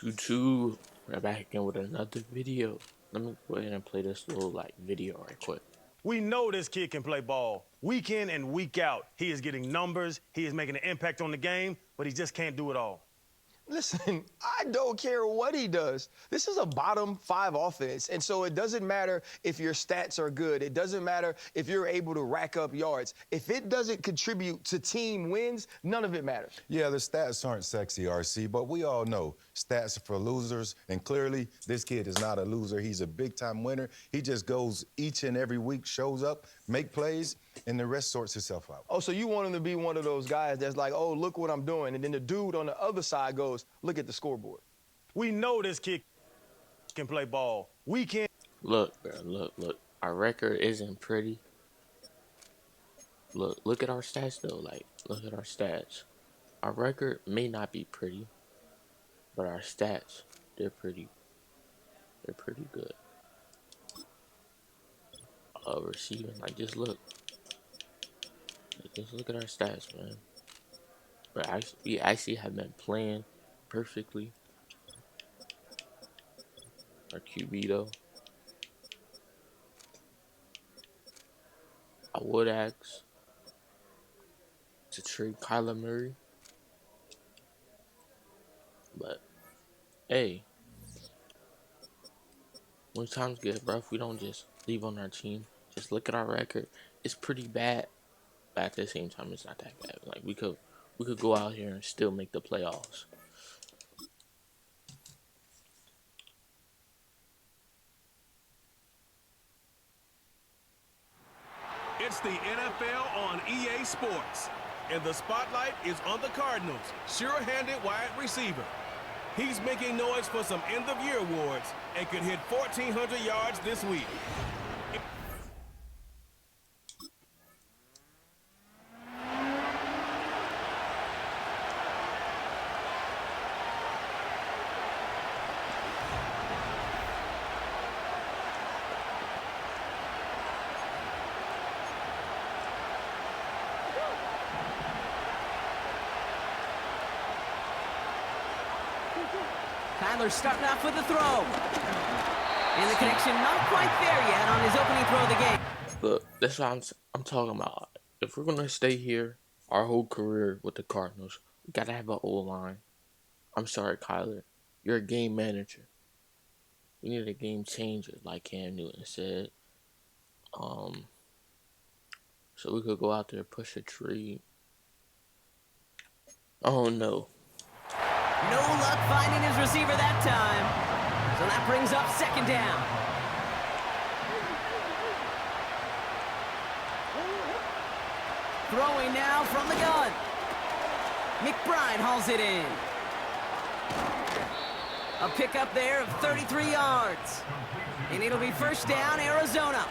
YouTube, we're back again with another video. Let me go ahead and play this little video right quick. We know this kid can play ball. Week in and week out, he is getting numbers, he is making an impact on the game, but he just can't do it all. Listen, I don't care what he does. This is a bottom five offense, and so it doesn't matter if your stats are good. It doesn't matter if you're able to rack up yards. If it doesn't contribute to team wins, none of it matters. Yeah, the stats aren't sexy, RC, but we all know stats are for losers, and clearly this kid is not a loser. He's a big-time winner. He just goes each and every week, shows up, make plays, and the rest sorts itself out. Oh, so you want him to be one of those guys that's like, oh, look what I'm doing, and then the dude on the other side goes, look at the scoreboard. We know this kid can play ball. We can. Look, bro, look. Our record isn't pretty. Look at our stats though. Look at our stats. Our record may not be pretty, but our stats, they're pretty good. Receiving, just look. Just look at our stats, man. But we actually have been playing perfectly. Our QB though, I would ask to trade Kyler Murray, but hey, when times get rough, we don't just leave on our team. Just look at our record; it's pretty bad, but at the same time, it's not that bad. We could go out here and still make the playoffs. It's the NFL on EA Sports, and the spotlight is on the Cardinals' sure-handed wide receiver. He's making noise for some end-of-year awards and could hit 1,400 yards this week. Kyler starting off with the throw. And the connection not quite there yet on his opening throw of the game. Look, that's what I'm talking about. If we're gonna stay here our whole career with the Cardinals, we gotta have an O-line. I'm sorry, Kyler. You're a game manager. We need a game changer, like Cam Newton said. So we could go out there, push a tree. Oh no. No luck finding his receiver that time. So that brings up second down. Throwing now from the gun. McBride hauls it in. A pickup there of 33 yards. And it'll be first down, Arizona.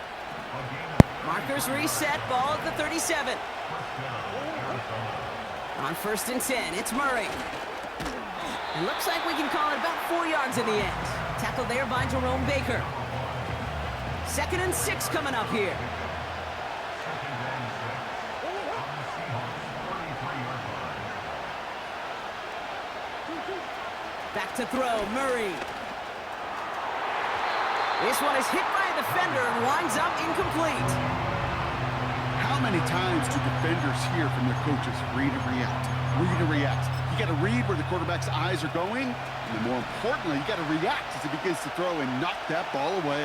Markers reset, ball at the 37. On 1st and 10, it's Murray. It looks like we can call it about 4 yards in the end. Tackled there by Jerome Baker. 2nd and 6 coming up here. Back to throw, Murray. This one is hit by a defender and winds up incomplete. How many times do defenders hear from their coaches, read and react, read and react? You got to read where the quarterback's eyes are going, and then more importantly, you got to react as he begins to throw and knock that ball away.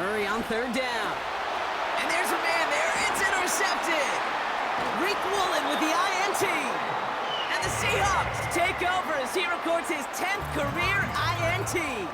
Murray on 3rd down. And there's a man there. It's intercepted. Reek Woolen with the INT. And the Seahawks take over as he records his 10th career INT.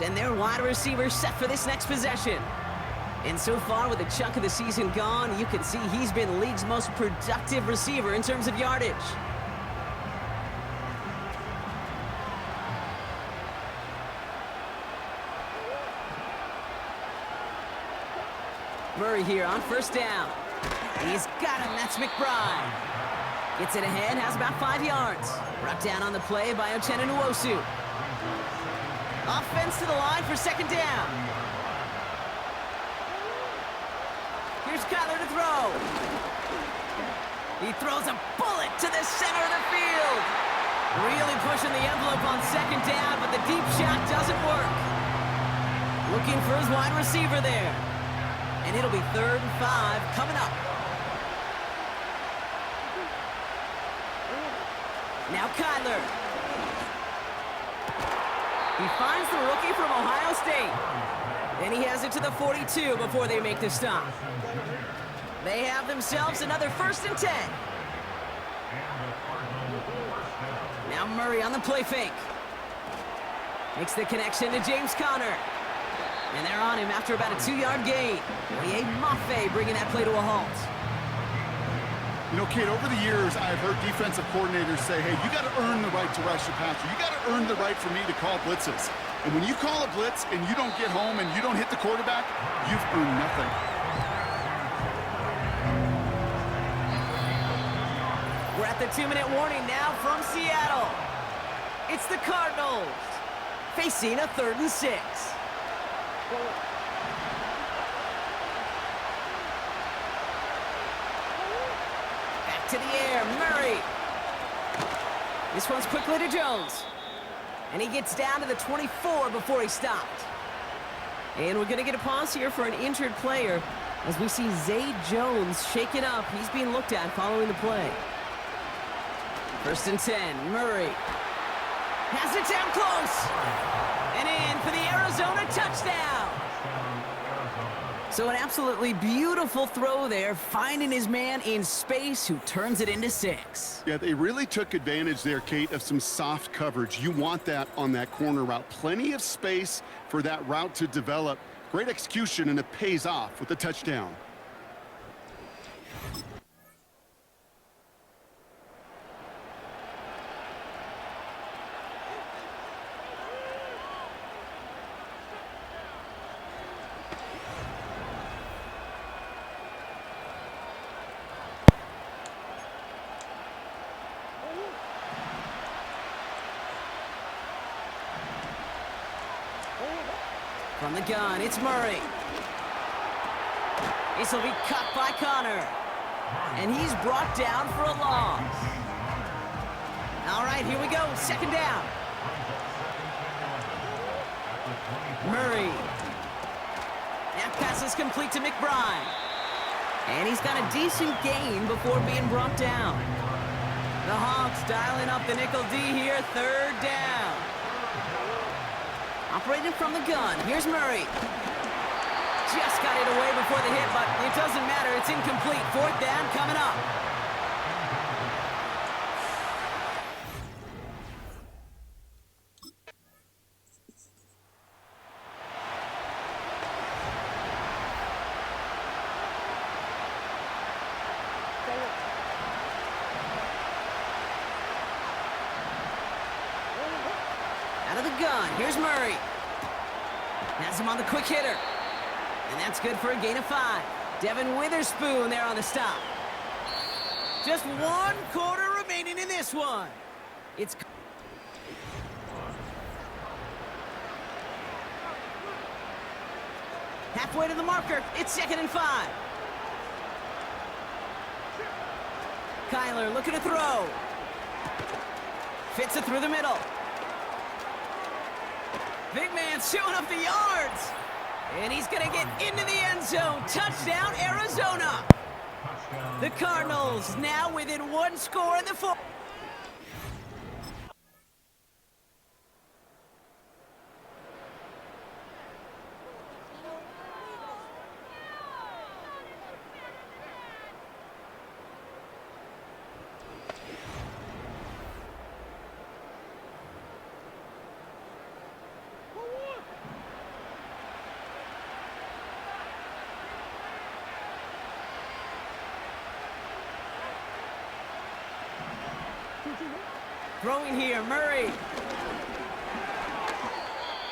And their wide receiver set for this next possession. And so far, with a chunk of the season gone, you can see he's been the league's most productive receiver in terms of yardage. Murray here on first down. He's got him. That's McBride. Gets it ahead, has about 5 yards. Brought down on the play by Uchenna Nwosu. Offense to the line for second down. Here's Kyler to throw. He throws a bullet to the center of the field. Really pushing the envelope on second down, but the deep shot doesn't work. Looking for his wide receiver there. And it'll be 3rd and 5 coming up. Now Kyler. He finds the rookie from Ohio State. Then he has it to the 42 before they make the stop. They have themselves another 1st and 10. Now Murray on the play fake. Makes the connection to James Conner. And they're on him after about a 2-yard gain. Mafe bringing that play to a halt. You know, Kate, over the years, I've heard defensive coordinators say, hey, you got to earn the right to rush the passer. You got to earn the right for me to call blitzes. And when you call a blitz and you don't get home and you don't hit the quarterback, you've earned nothing. We're at the 2-minute warning now from Seattle. It's the Cardinals facing a 3rd and 6. Back to the air, Murray. This one's quickly to Jones. And he gets down to the 24 before he stopped. And we're going to get a pause here for an injured player as we see Zay Jones shaken up. He's being looked at following the play. 1st and 10, Murray. Has it down close. And in for the Arizona touchdown. So an absolutely beautiful throw there, finding his man in space who turns it into 6. Yeah, they really took advantage there, Kate, of some soft coverage. You want that on that corner route. Plenty of space for that route to develop. Great execution, and it pays off with the touchdown. From the gun, it's Murray. This will be cut by Conner. And he's brought down for a loss. All right, here we go, 2nd down. Murray. That pass is complete to McBride. And he's got a decent gain before being brought down. The Hawks dialing up the nickel D here, 3rd down. Operating from the gun, here's Murray. Just got it away before the hit, but it doesn't matter, it's incomplete. 4th down coming up. Out of the gun, here's Murray. Has him on the quick hitter. And that's good for a gain of 5. Devin Witherspoon there on the stop. Just 1 quarter remaining in this one. It's halfway to the marker. It's 2nd and 5. Kyler looking to throw. Fits it through the middle. Big man showing up the yards. And he's going to get into the end zone. Touchdown, Arizona. The Cardinals now within 1 score in the 4th. Throwing here, Murray.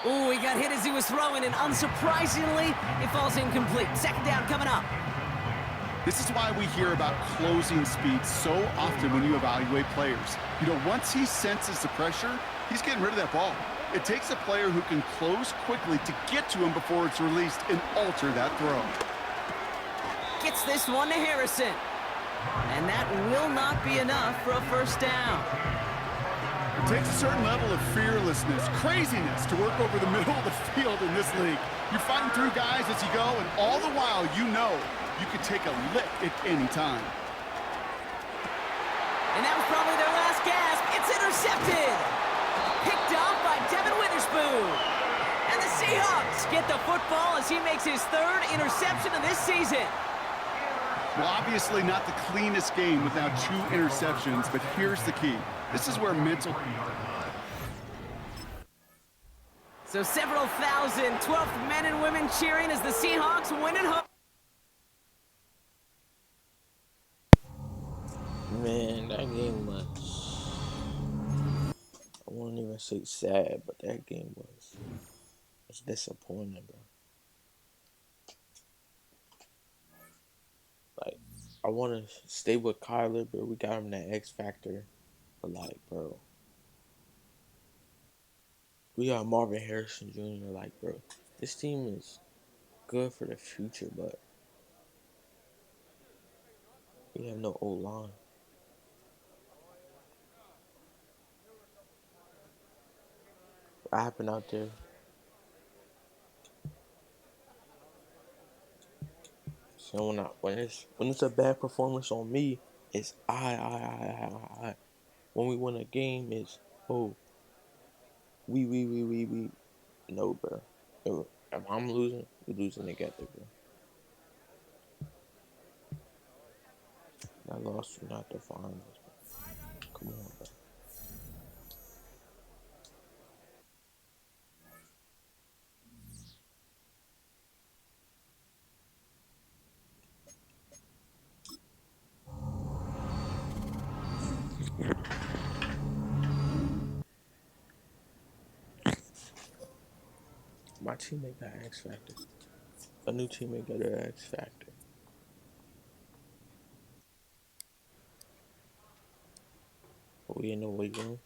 Ooh, he got hit as he was throwing, and unsurprisingly, it falls incomplete. Second down coming up. This is why we hear about closing speed so often when you evaluate players. You know, once he senses the pressure, he's getting rid of that ball. It takes a player who can close quickly to get to him before it's released and alter that throw. Gets this one to Harrison. And that will not be enough for a first down. It takes a certain level of fearlessness, craziness to work over the middle of the field in this league. You're fighting through guys as you go, and all the while you know you could take a lick at any time. And that was probably their last gasp. It's intercepted. Picked off by Devin Witherspoon. And the Seahawks get the football as he makes his third interception of this season. Well, obviously not the cleanest game without 2 interceptions, but here's the key. This is where mental... So several thousand 12th men and women cheering as the Seahawks win at home. Man, that game was, I won't even say sad, but that game was disappointing, bro. Like, I want to stay with Kyler, but we got him that X factor. But like, bro, we got Marvin Harrison Jr. Like, bro, this team is good for the future, but we have no O-line. What happened out there? So when it's a bad performance on me, it's I. When we win a game, it's we. No, bro. If I'm losing, we losing together, bro. That loss will not define us, bro. Come on, bro. My teammate got X Factor. A new teammate got an X Factor. We in the weight room.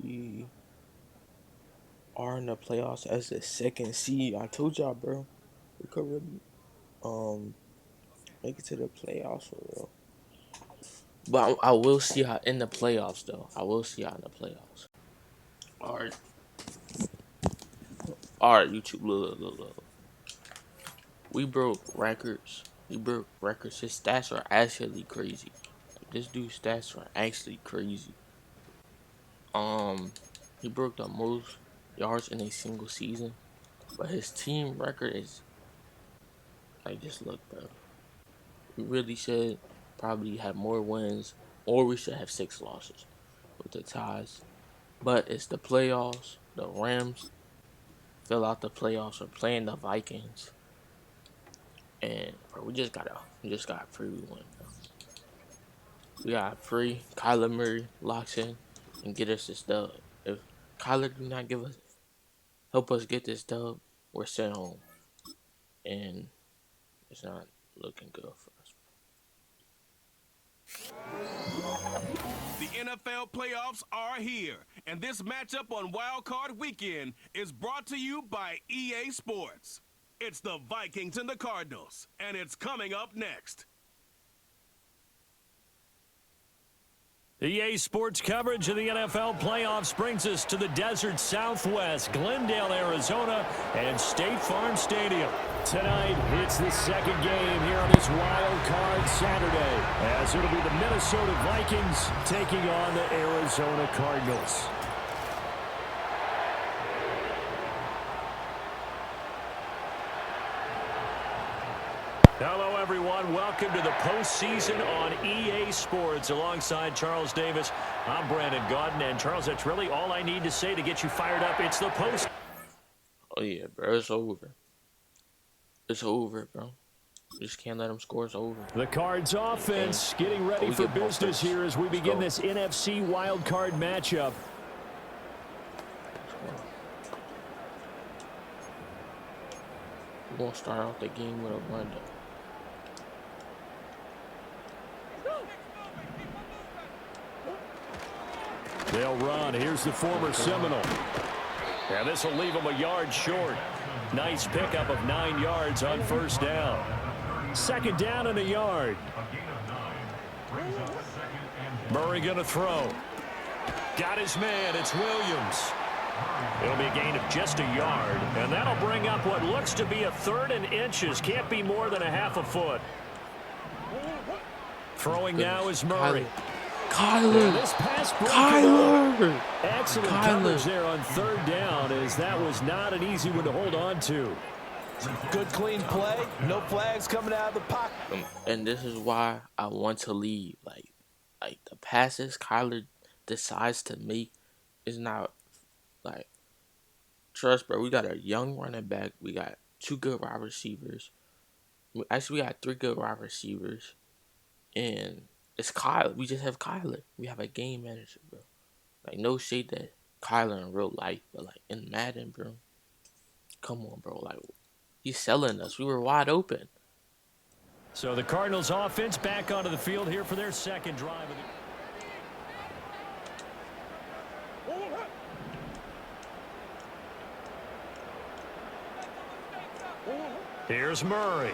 We are in the playoffs as the second seed. I told y'all, bro. We could really make it to the playoffs for real. But I will see y'all in the playoffs, though. I will see y'all in the playoffs. Alright. Alright, YouTube. Look. We broke records. His stats are actually crazy. Like, this dude's stats are actually crazy. He broke the most yards in a single season. But his team record is, like, just look, bro. We really should probably have more wins, or we should have 6 losses with the ties. But it's the playoffs. The Rams fill out the playoffs. We're playing the Vikings, and bro, we just got free win. Bro. We got free. Kyler Murray locks in and get us this dub. If Kyler do not help us get this dub, we're sent home, and it's not looking good for us. The NFL playoffs are here, and this matchup on Wild Card Weekend is brought to you by EA Sports. It's the Vikings and the Cardinals, and it's coming up next. EA Sports coverage of the NFL playoffs brings us to the desert Southwest, Glendale, Arizona, and State Farm Stadium. Tonight, it's the second game here on this Wild Card Saturday, as it'll be the Minnesota Vikings taking on the Arizona Cardinals. Hello, everyone. Welcome to the postseason on EA Sports. Alongside Charles Davis, I'm Brandon Gaudin. And, Charles, that's really all I need to say to get you fired up. It's the post. Oh, yeah, bro. It's over. It's over, bro. You just can't let them score. It's over. The Cards offense getting ready for business here as we begin this NFC wild card matchup. We're going to start out the game with a run. They'll run. Here's the former Seminole. And this will leave them a yard short. Nice pickup of 9 yards on first down. Second down and a yard. Murray going to throw. Got his man. It's Williams. It'll be a gain of just a yard. And that'll bring up what looks to be a 3rd and inches. Can't be more than a half a foot. Throwing now is Murray. Kyler! Kyler! Excellent coverage there on 3rd down, as that was not an easy one to hold on to. Good, clean play. No flags coming out of the pocket. And this is why I want to leave. Like the passes Kyler decides to make is not, like, trust, bro. We got a young running back. We got 2 good wide receivers. Actually, we got 3 good wide receivers. And it's Kyler. We just have Kyler. We have a game manager, bro. Like, no shade to Kyler in real life, but, like, in Madden, bro. Come on, bro. Like, he's selling us. We were wide open. So the Cardinals offense back onto the field here for their second drive. Here's Murray.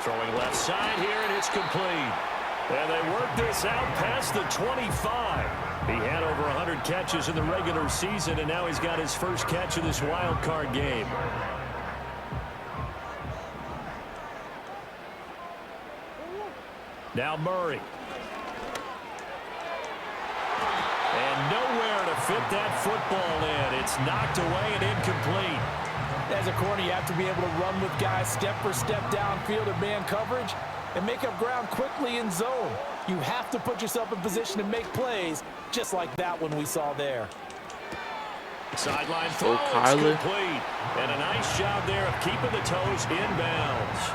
Throwing left side here, and it's complete. And they work this out past the 25. He had over 100 catches in the regular season, and now he's got his first catch of this wild card game. Now Murray. And nowhere to fit that football in. It's knocked away and incomplete. As a corner, you have to be able to run with guys step for step downfield in man coverage and make up ground quickly in zone. You have to put yourself in position to make plays, just like that one we saw there. Sideline throw is complete. And a nice job there of keeping the toes inbounds.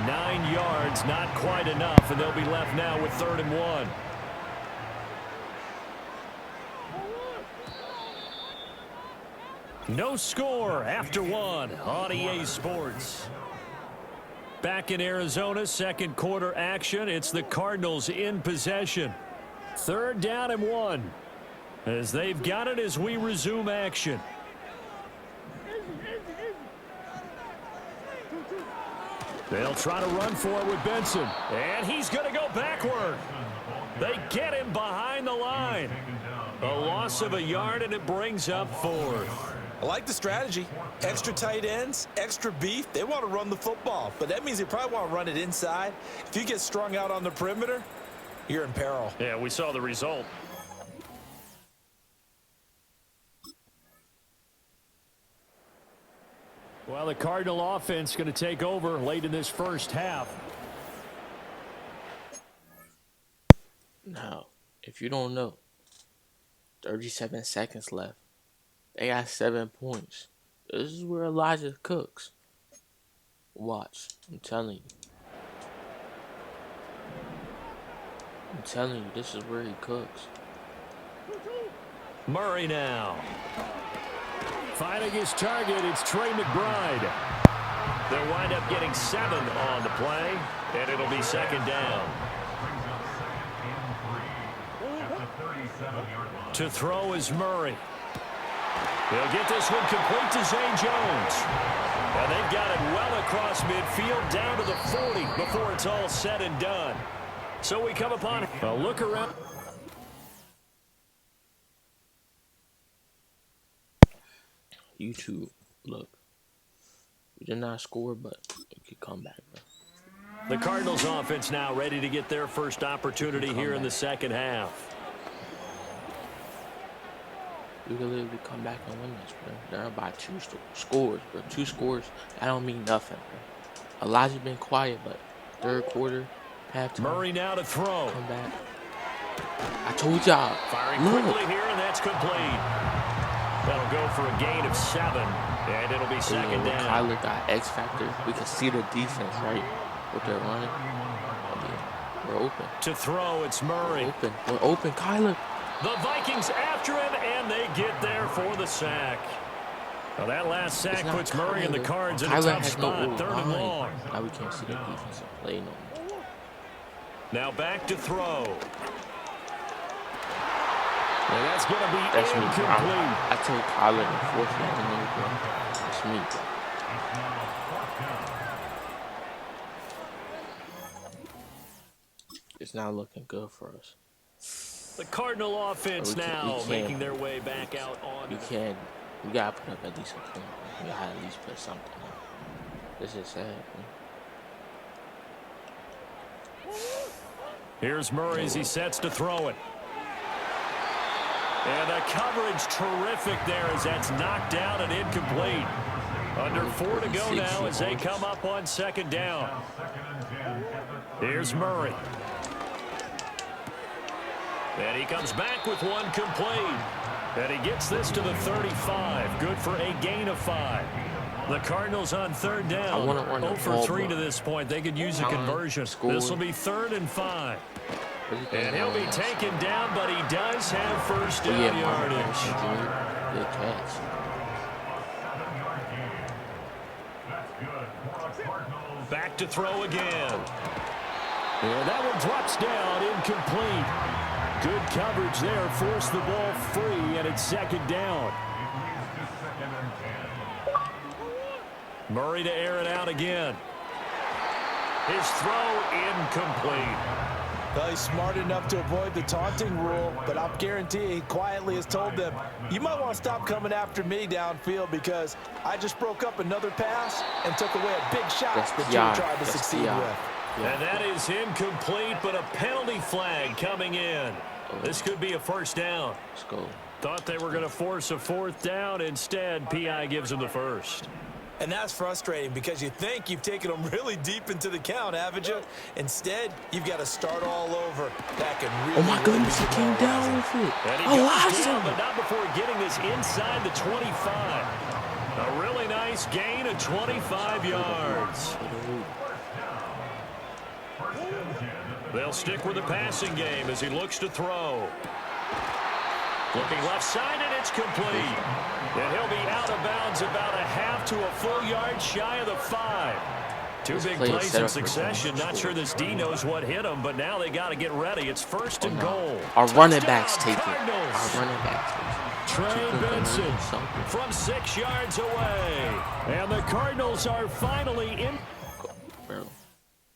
9 yards, not quite enough, and they'll be left now with 3rd and 1. No score after 1 on EA Sports. Back in Arizona, second quarter action. It's the Cardinals in possession. 3rd down and 1. As they've got it as we resume action. They'll try to run for it with Benson. And he's going to go backward. They get him behind the line. A loss of a yard, and it brings up 4th. I like the strategy. Extra tight ends, extra beef. They want to run the football, but that means they probably want to run it inside. If you get strung out on the perimeter, you're in peril. Yeah, we saw the result. Well, the Cardinal offense going to take over late in this first half. Now, if you don't know, 37 seconds left. They got 7 points. This is where Elijah cooks. Watch. I'm telling you. I'm telling you, this is where he cooks. Murray now. Finding his target, it's Trey McBride. They'll wind up getting 7 on the play, and it'll be 2nd down. To throw is Murray. They'll get this one complete to Zay Jones. And they've got it well across midfield down to the 40 before it's all said and done. So we come upon a look around. YouTube, look. We did not score, but we could come back, bro. The Cardinals offense now ready to get their first opportunity here in the second half. We could literally come back and win this, bro. They're up by 2 scores, bro. 2 scores, that don't mean nothing, bro. Elijah been quiet, but third quarter, halftime. Murray now to throw. Come back. I told y'all. Firing quickly here, and that's complete. That'll go for a gain of 7, and it'll be second down. Kyler got X factor. We can see the defense, right? What they're running. We're open. To throw, it's Murray. We're open, Kyler. The Vikings after him, and they get there for the sack. Now that last sack puts Murray in the cards in a tough spot, 3rd and long. Now we can't see the defensive play no more. Now back to throw. And that's going to be incomplete. I told Kyler in the 4th minute, bro. That's me, bro. It's not looking good for us. The Cardinal offense now making their way back out on. We gotta put up at least a point. We gotta at least put something up. This is sad, man. Here's Murray as he sets to throw it. And the coverage terrific there as that's knocked down and incomplete. Under 4 to go now as they come up on 2nd down. Here's Murray. And he comes back with one complete. And he gets this to the 35. Good for a gain of 5. The Cardinals on 3rd down. 0 for 3 to this point. They could use a conversion. This will be 3rd and 5. And he'll be taken down, but he does have first down yardage. Good catch. Back to throw again. And that one drops down, incomplete. Good coverage there, forced the ball free, and it's 2nd down. Murray to air it out again. His throw incomplete. Well, he's smart enough to avoid the taunting rule, but I'm guaranteeing he quietly has told them, you might want to stop coming after me downfield because I just broke up another pass and took away a big shot that you tried to succeed with. And that is incomplete, but a penalty flag coming in. This could be a first down. Let's go. Thought they were going to force a 4th down. Instead, P.I. gives them the first. And that's frustrating because you think you've taken them really deep into the count, haven't you? Instead, you've got to start all over. That could really, oh my goodness, he came down with it. And he goes down, but not before getting this inside the 25. A really nice gain of 25 yards. They'll stick with the passing game as he looks to throw. Looking left side, and it's complete. And he'll be out of bounds about a half to a full yard shy of the 5. 2 big plays in succession. Not sure this D knows what hit him, but now they got to get ready. It's 1st and goal. Our running backs take it. Our running backs take it. Trey Benson from 6 yards away. And the Cardinals are finally in. Bro,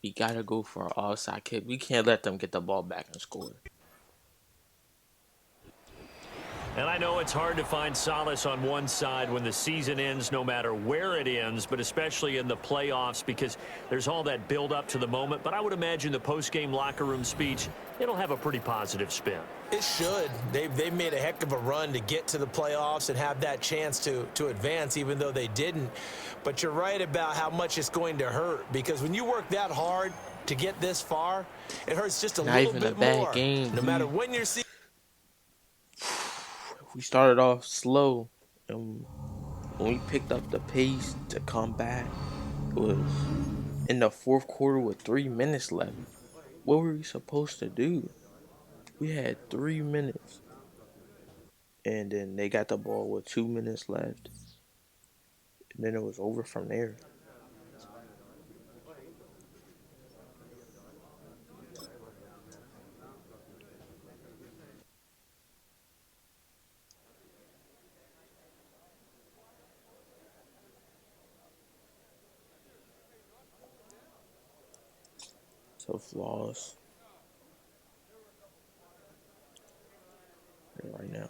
we got to go for an offside kick. We can't let them get the ball back and score. And I know it's hard to find solace on one side when the season ends, no matter where it ends, but especially in the playoffs because there's all that build up to the moment. But I would imagine the post-game locker room speech, it'll have a pretty positive spin. It should. They've made a heck of a run to get to the playoffs and have that chance to advance, even though they didn't. But you're right about how much it's going to hurt because when you work that hard to get this far, it hurts just a little bit more. No matter when you're seeing. We started off slow, and when we picked up the pace to come back, it was in the 4th quarter with 3 minutes left. What were we supposed to do? We had 3 minutes, and then they got the ball with 2 minutes left, and then it was over from there. Tough loss. Right now.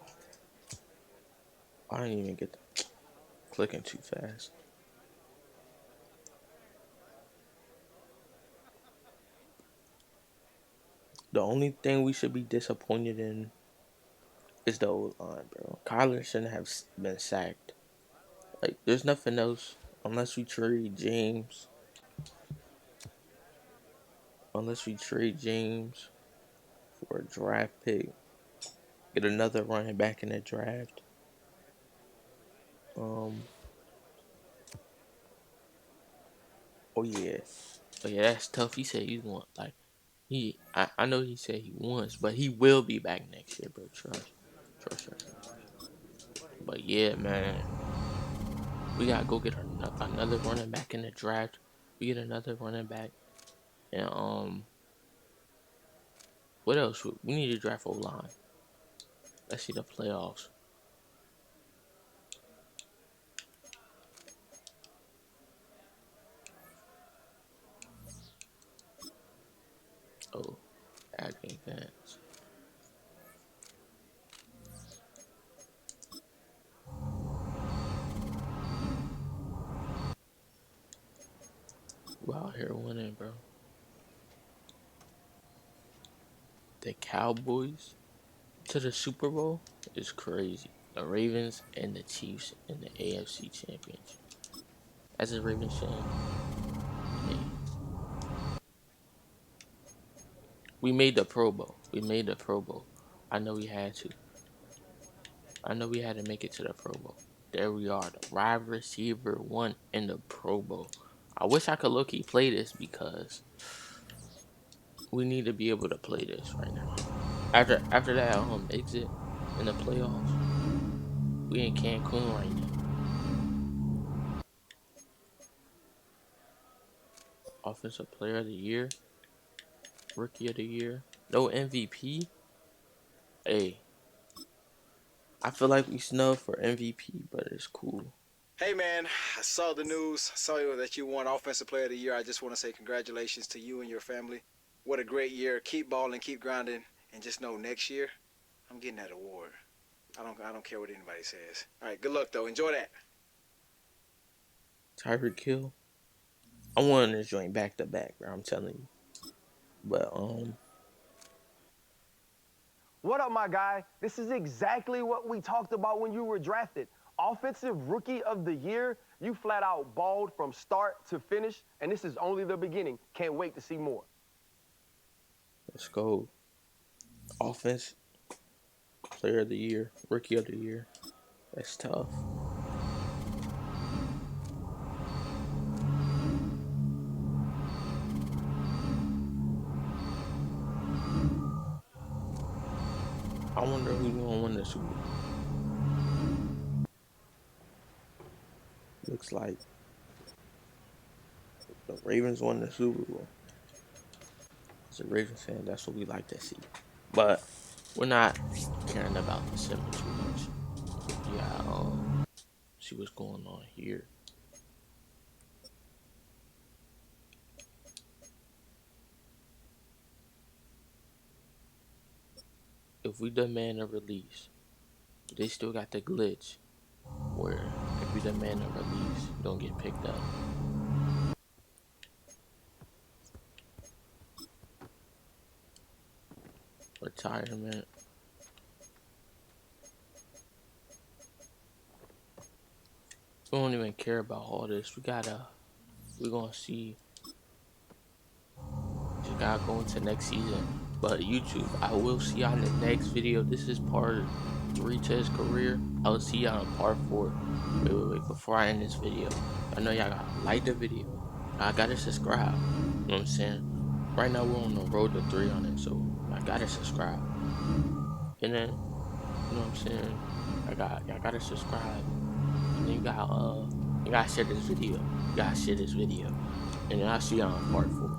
I didn't even get the clicking too fast. The only thing we should be disappointed in is the old line, bro. Kyler shouldn't have been sacked. Like, there's nothing else unless we trade James. Unless we trade James for a draft pick, get another running back in the draft. Oh yeah, that's tough. He said he want like I know he said he wants, but he will be back next year, bro. Trust. But yeah, man, we gotta go get another running back in the draft. We get another running back, and what else? We need to draft O-line. Let's see the playoffs. Oh, acting fans. We out here winning, bro. The Cowboys to the Super Bowl is crazy. The Ravens and the Chiefs in the AFC Championship. As a Ravens fan, hey, we made the Pro Bowl. I know we had to. I know we had to make it to the Pro Bowl. There we are, the wide receiver one in the Pro Bowl. I wish I could low-key play this because we need to be able to play this right now. After that exit in the playoffs, we in Cancun right now. Offensive Player of the Year, Rookie of the Year, no MVP. Hey, I feel like we snubbed for MVP, but it's cool. Hey man, I saw the news. Saw that you won Offensive Player of the Year. I just want to say congratulations to you and your family. What a great year. Keep balling, keep grinding, and just know next year I'm getting that award. I don't care what anybody says. All right, good luck though. Enjoy that. Tyreek Hill. I wanted to join back to back, bro. I'm telling you. But What up, my guy? This is exactly what we talked about when you were drafted. Offensive Rookie of the Year. You flat out balled from start to finish, and this is only the beginning. Can't wait to see more. let's go. Offense Player of the Year, Rookie of the Year. That's tough. I wonder who's gonna win the Super Bowl. Looks like the Ravens won the Super Bowl. As a Ravens fan, that's what we like to see. But we're not caring about the Simmons too much. Yeah, see what's going on here. If we demand a release, they still got the glitch where if we demand a release, you don't get picked up. Retirement. We don't even care about all this. We're gonna see. Just gotta go into next season. But YouTube, I will see y'all in the next video. This is part 3 to his career. I'll see y'all in part 4. Wait. Before I end this video, I know y'all gotta like the video. I gotta subscribe. You know what I'm saying? Right now we're on the road to 300, so I gotta subscribe. And then, you know what I'm saying? Y'all gotta subscribe. And then you gotta share this video. And then I'll see y'all in part 4.